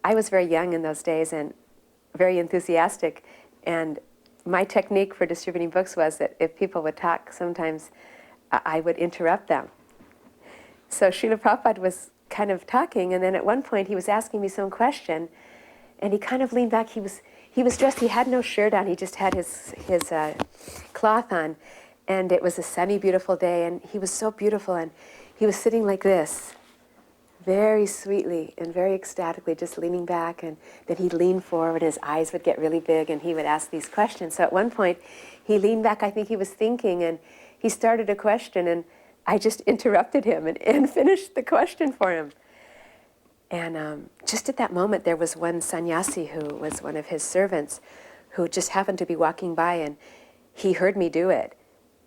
I was very young in those days and very enthusiastic, and my technique for distributing books was that if people would talk, sometimes I would interrupt them. So Srila Prabhupada was kind of talking, and then at one point he was asking me some question, and he kind of leaned back. He was dressed, he had no shirt on, he just had his cloth on, and it was a sunny, beautiful day, and he was so beautiful, and he was sitting like this, very sweetly and very ecstatically, just leaning back, and then he'd lean forward, his eyes would get really big, and he would ask these questions. So at one point, he leaned back, I think he was thinking, and he started a question, and I just interrupted him and finished the question for him. And just at that moment, there was one sannyasi who was one of his servants who just happened to be walking by, and he heard me do it.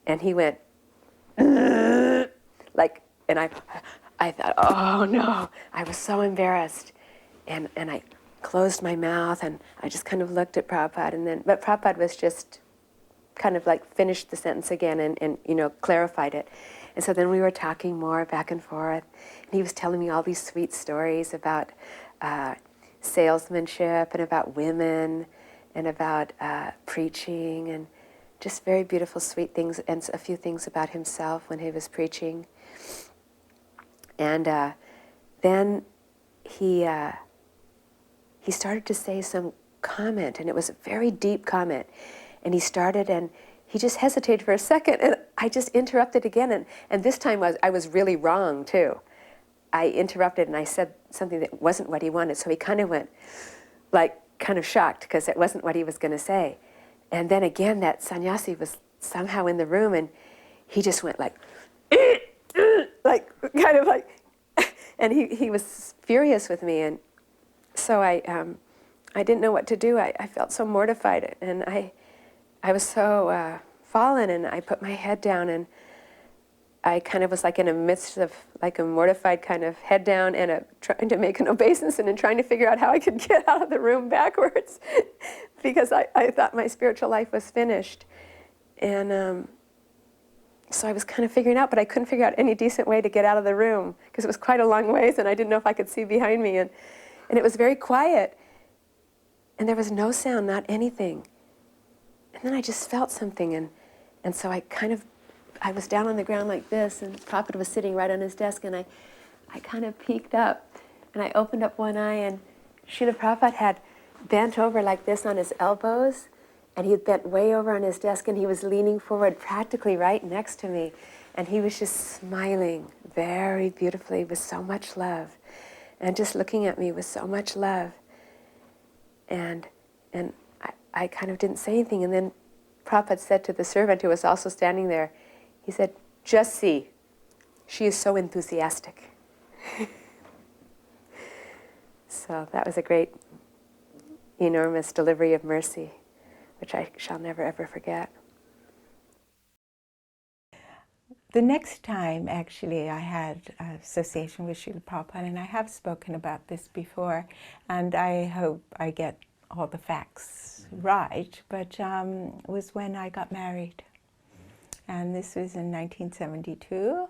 And he went, like, and I thought, oh no, I was so embarrassed. And I closed my mouth, and I just kind of looked at Prabhupada, but Prabhupada was just kind of like finished the sentence again and clarified it. And so then we were talking more back and forth, and he was telling me all these sweet stories about salesmanship and about women and about preaching, and just very beautiful, sweet things, and a few things about himself when he was preaching. And then he started to say some comment, and it was a very deep comment. And he started, and he just hesitated for a second, and I just interrupted again. And this time I was really wrong, too. I interrupted, and I said something that wasn't what he wanted. So he kind of went, like, kind of shocked, because it wasn't what he was going to say. And then again, that sannyasi was somehow in the room, and he just went like, like, kind of like, and he was furious with me. And so I didn't know what to do. I felt so mortified, and I was so fallen, and I put my head down, and I kind of was like in the midst of like a mortified kind of head down and trying to make an obeisance and trying to figure out how I could get out of the room backwards because I thought my spiritual life was finished. And so I was kind of figuring out, but I couldn't figure out any decent way to get out of the room because it was quite a long ways, and I didn't know if I could see behind me. And it was very quiet, and there was no sound, not anything. And then I just felt something, and so I was down on the ground like this, and Prabhupada was sitting right on his desk, and I kind of peeked up, and I opened up one eye, and Srila Prabhupada had bent over like this on his elbows, and he had bent way over on his desk, and he was leaning forward practically right next to me, and he was just smiling very beautifully with so much love, and just looking at me with so much love. And I kind of didn't say anything, and then Prabhupada said to the servant who was also standing there, he said, "Just see, she is so enthusiastic." So that was a great, enormous delivery of mercy, which I shall never ever forget. The next time, actually, I had an association with Srila Prabhupada, and I have spoken about this before, and I hope I get all the facts right, but was when I got married. And this was in 1972,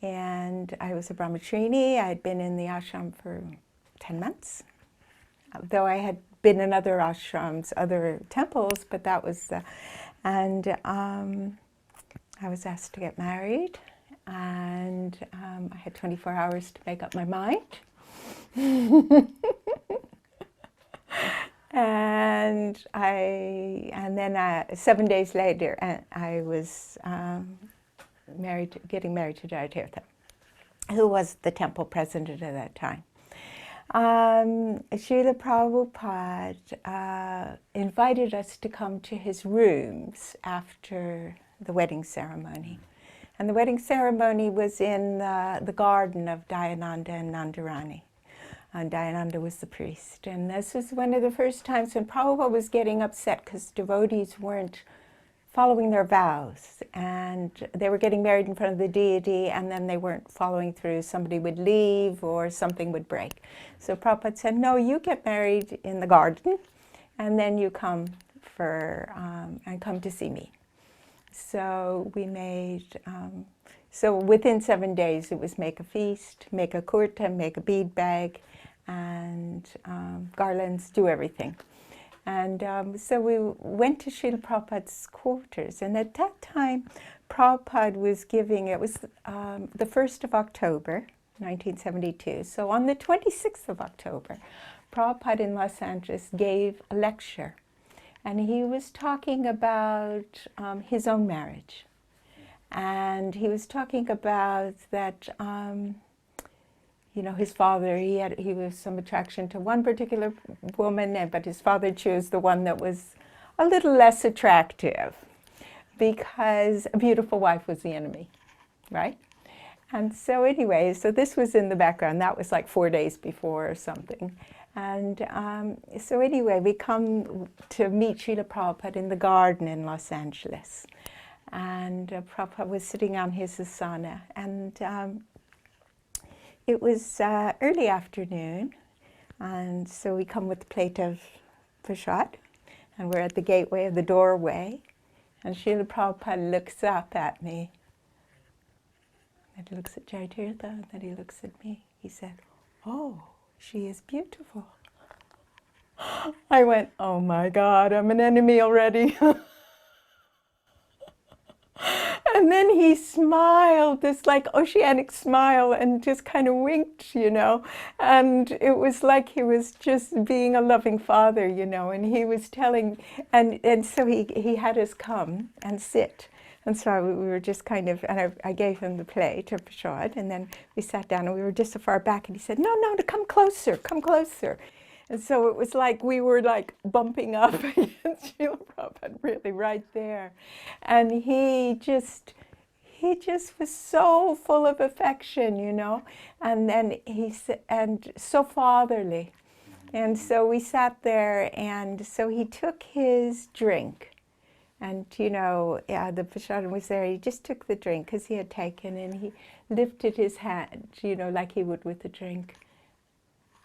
and I was a brahmacharini. I had been in the ashram for 10 months, though I had been in other ashrams, other temples, but that was the, and I was asked to get married, and I had 24 hours to make up my mind. And then 7 days later, I was getting married to Jayatirath, who was the temple president at that time. Srila Prabhupada invited us to come to his rooms after the wedding ceremony. And the wedding ceremony was in the garden of Dayananda and Nandarani. And Dayananda was the priest. And this was one of the first times when Prabhupada was getting upset because devotees weren't following their vows. And they were getting married in front of the deity, and then they weren't following through. Somebody would leave or something would break. So Prabhupada said, no, you get married in the garden, and then you come and come to see me. So we made, so within 7 days it was make a feast, make a kurta, make a bead bag, and garlands, do everything. And so we went to Srila Prabhupada's quarters, and at that time, Prabhupada was giving, it was the 1st of October, 1972. So on the 26th of October, Prabhupada in Los Angeles gave a lecture, and he was talking about his own marriage. And he was talking about that, you know, his father, he was some attraction to one particular woman, but his father chose the one that was a little less attractive because a beautiful wife was the enemy, right? And so anyway, so this was in the background. That was like 4 days before or something. And so anyway, we come to meet Srila Prabhupada in the garden in Los Angeles. And Prabhupada was sitting on his asana. And it was early afternoon. And so we come with a plate of prasad. And we're at the gateway of the doorway. And Srila Prabhupada looks up at me. And he looks at Jaitirtha, and then he looks at me. He said, "Oh, she is beautiful." I went, "Oh my God, I'm an enemy already." And then he smiled, this like oceanic smile, and just kind of winked, you know. And it was like he was just being a loving father, you know. And he was telling, and so he had us come and sit. And so we were just kind of, and I gave him the plate of prasad, and then we sat down, and we were just so far back, and he said, no, to come closer, come closer. And so it was like we were like bumping up against Srila Prabhupada, really right there. And he just was so full of affection, you know. And then he said, and so fatherly. And so we sat there, and so he took his drink. And, you know, the prasadam was there. He just took the drink because he had taken, and he lifted his hand, you know, like he would with the drink.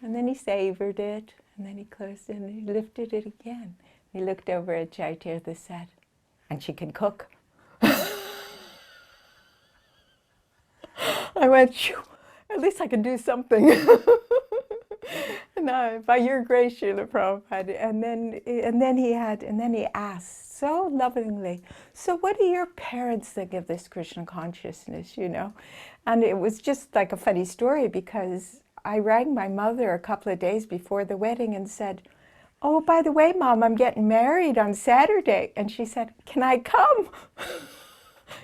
And then he savored it, and then he closed it, and he lifted it again. He looked over at Jaitirtha and said, "And she can cook." I went, "Phew, at least I can do something." No, by your grace, Srila Prabhupada. And then he asked so lovingly, "So what do your parents think of this Krishna consciousness, you know?" And it was just like a funny story, because I rang my mother a couple of days before the wedding and said, "Oh, by the way, Mom, I'm getting married on Saturday." And she said, "Can I come?"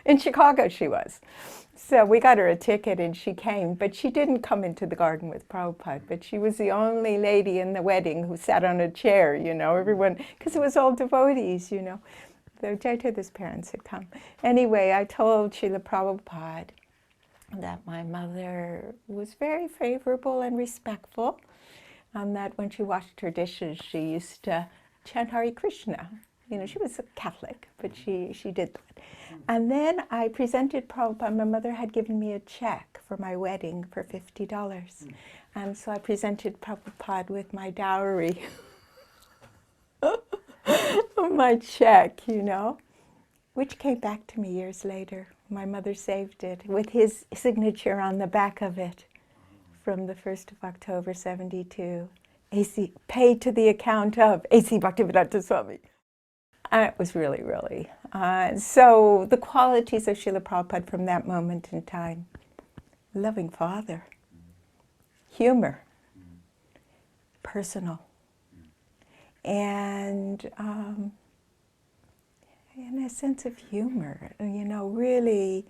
In Chicago she was. So we got her a ticket, and she came, but she didn't come into the garden with Prabhupada, but she was the only lady in the wedding who sat on a chair, you know, everyone, because it was all devotees, you know. So Jaitirtha's parents had come. Anyway, I told Srila Prabhupada that my mother was very favorable and respectful, and that when she washed her dishes, she used to chant Hare Krishna. You know, she was a Catholic, but she did that. And then I presented Prabhupada. My mother had given me a check for my wedding for $50. And so I presented Prabhupada with my dowry, my check, you know, which came back to me years later. My mother saved it with his signature on the back of it from the 1st of October, 72. AC, paid to the account of A.C. Bhaktivedanta Swami. And it was really, really. So the qualities of Srila Prabhupada from that moment in time: loving father, humor, personal, and in a sense of humor, you know, really.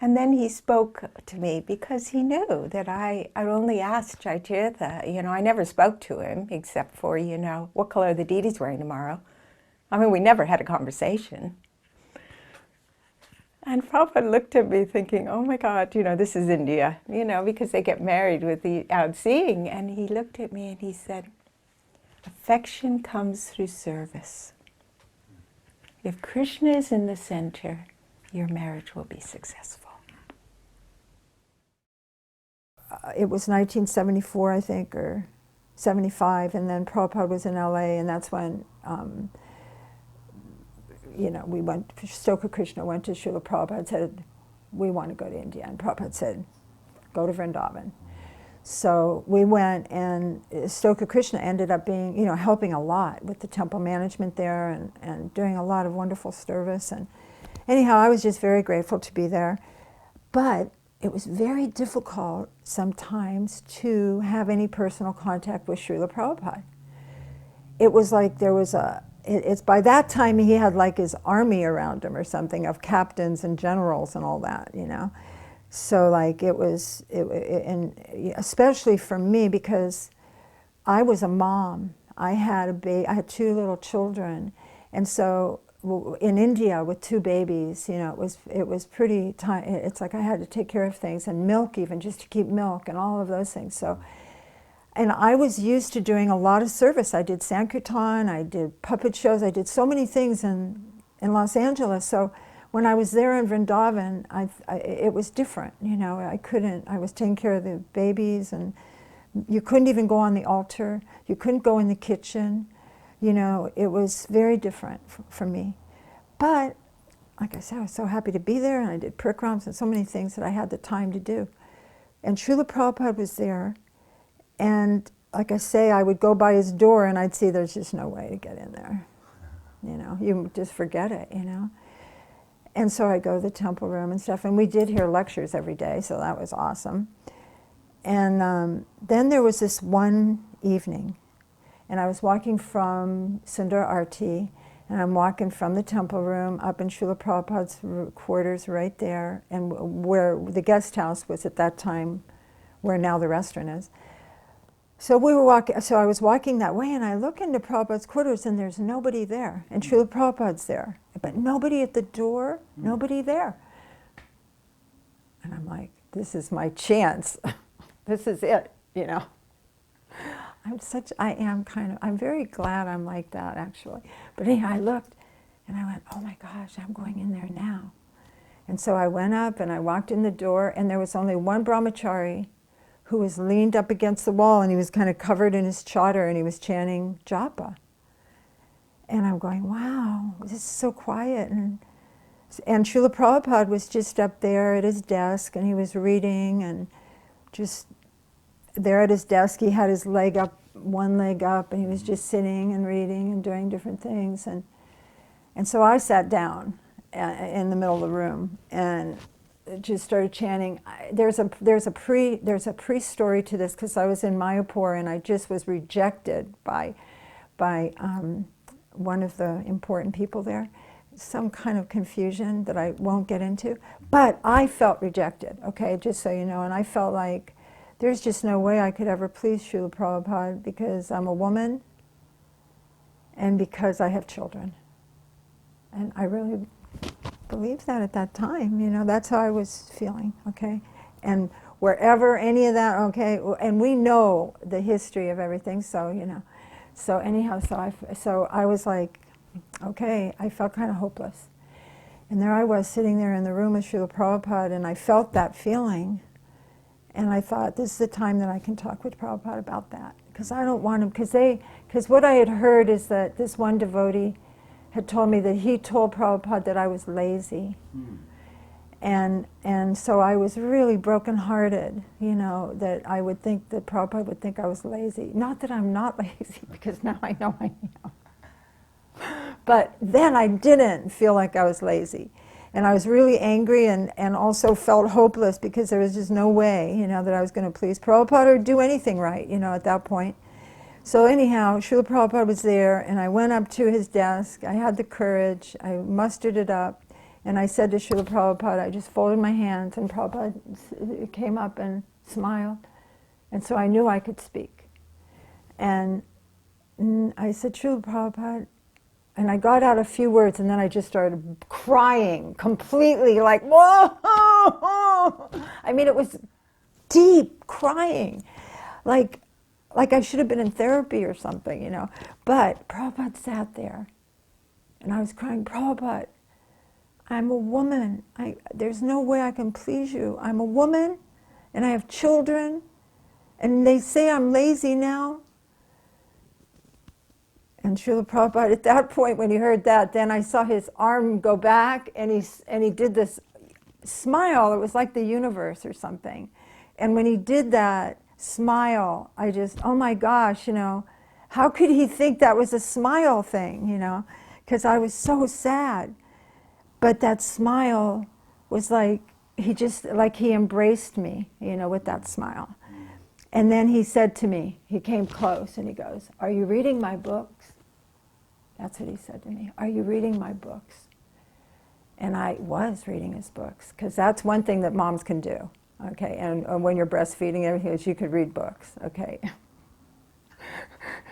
And then he spoke to me because he knew that I only asked Jaitirtha, you know, I never spoke to him except for, you know, what color are the deities wearing tomorrow? I mean, we never had a conversation. And Prabhupada looked at me thinking, oh my God, you know, this is India, you know, because they get married without seeing. And he looked at me and he said, affection comes through service. If Krishna is in the center, your marriage will be successful. It was 1974, I think, or 75, and then Prabhupada was in LA, and that's when, you know, we went, Stoka Krishna went to Srila Prabhupada and said, we want to go to India, and Prabhupada said, go to Vrindavan. So we went, and Stoka Krishna ended up being, helping a lot with the temple management there and doing a lot of wonderful service. And anyhow, I was just very grateful to be there. But it was very difficult sometimes to have any personal contact with Srila Prabhupada. It was like there was it's by that time he had like his army around him or something of captains and generals and all that, So like and especially for me, because I was a mom. I had I had 2 little children, and so in India with 2 babies, it was pretty time. It's like I had to take care of things, and milk, even just to keep milk and all of those things. So, and I was used to doing a lot of service. I did Sankirtan, I did puppet shows, I did so many things in Los Angeles. So when I was there in Vrindavan, it was different. I was taking care of the babies, and you couldn't even go on the altar. You couldn't go in the kitchen. It was very different for me. But, like I said, I was so happy to be there, and I did parikrams and so many things that I had the time to do. And Srila Prabhupada was there, and like I say, I would go by his door, and I'd see there's just no way to get in there. You just forget it, And so I go to the temple room and stuff, and we did hear lectures every day, so that was awesome. And then there was this one evening, and I was walking from Sundar Arti, and I'm walking from the temple room up in Srila Prabhupada's quarters right there, and where the guest house was at that time, where now the restaurant is. So I was walking that way, and I look into Prabhupada's quarters, and there's nobody there, and Srila Prabhupada's there, but nobody at the door, nobody there. And I'm like, this is my chance. This is it, I'm very glad I'm like that, actually. But anyhow, I looked, and I went, oh my gosh, I'm going in there now. And so I went up, and I walked in the door, and there was only one brahmachari who was leaned up against the wall, and he was kind of covered in his chadar, and he was chanting japa. And I'm going, wow, this is so quiet. And Srila Prabhupada was just up there at his desk, and he was reading, and just there at his desk, he had his one leg up, and he was just sitting and reading and doing different things. And so I sat down in the middle of the room and just started chanting. There's a pre-story to this, because I was in Mayapur, and I just was rejected by one of the important people there. Some kind of confusion that I won't get into. But I felt rejected, okay, just so you know. And I felt like there's just no way I could ever please Srila Prabhupada, because I'm a woman and because I have children. And I really believed that at that time, that's how I was feeling, okay? And wherever any of that, okay, and we know the history of everything, so, So anyhow, so I was like, okay, I felt kind of hopeless. And there I was sitting there in the room with Srila Prabhupada, and I felt that feeling. And I thought, this is the time that I can talk with Prabhupada about that. Because I don't want him, because what I had heard is that this one devotee had told me that he told Prabhupada that I was lazy. And so I was really brokenhearted, that I would think that Prabhupada would think I was lazy. Not that I'm not lazy, because now I know I am. But then I didn't feel like I was lazy. And I was really angry and also felt hopeless, because there was just no way, that I was going to please Prabhupada or do anything right, at that point. So anyhow, Srila Prabhupada was there, and I went up to his desk. I had the courage. I mustered it up. And I said to Srila Prabhupada, I just folded my hands, and Prabhupada came up and smiled. And so I knew I could speak. And I said, Srila Prabhupada, and I got out a few words, and then I just started crying completely, like, whoa! I mean, it was deep crying, like I should have been in therapy or something, But Prabhupada sat there, and I was crying, Prabhupada, I'm a woman. There's no way I can please you. I'm a woman, and I have children, and they say I'm lazy now. And Srila Prabhupada, at that point, when he heard that, then I saw his arm go back, and he did this smile. It was like the universe or something. And when he did that, smile. I just, oh my gosh, how could he think that was a smile thing, because I was so sad. But that smile was like, he embraced me, with that smile. And then he said to me, he came close and he goes, "Are you reading my books?" That's what he said to me. "Are you reading my books?" And I was reading his books, because that's one thing that moms can do, okay? And when you're breastfeeding and everything, is you could read books, okay?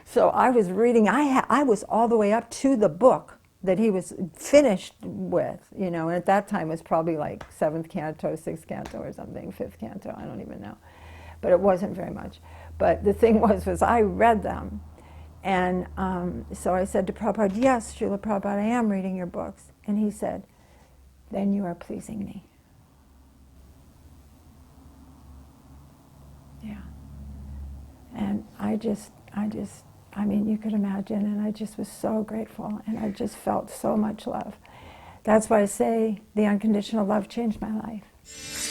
So I was reading, I was all the way up to the book that he was finished with, and at that time it was probably like 7th canto, 6th canto or something, 5th canto, I don't even know. But it wasn't very much. But the thing was I read them. And so I said to Prabhupada, "Yes, Srila Prabhupada, I am reading your books." And he said, "Then you are pleasing me." Yeah. And I mean, you could imagine, and I just was so grateful, and I just felt so much love. That's why I say the unconditional love changed my life.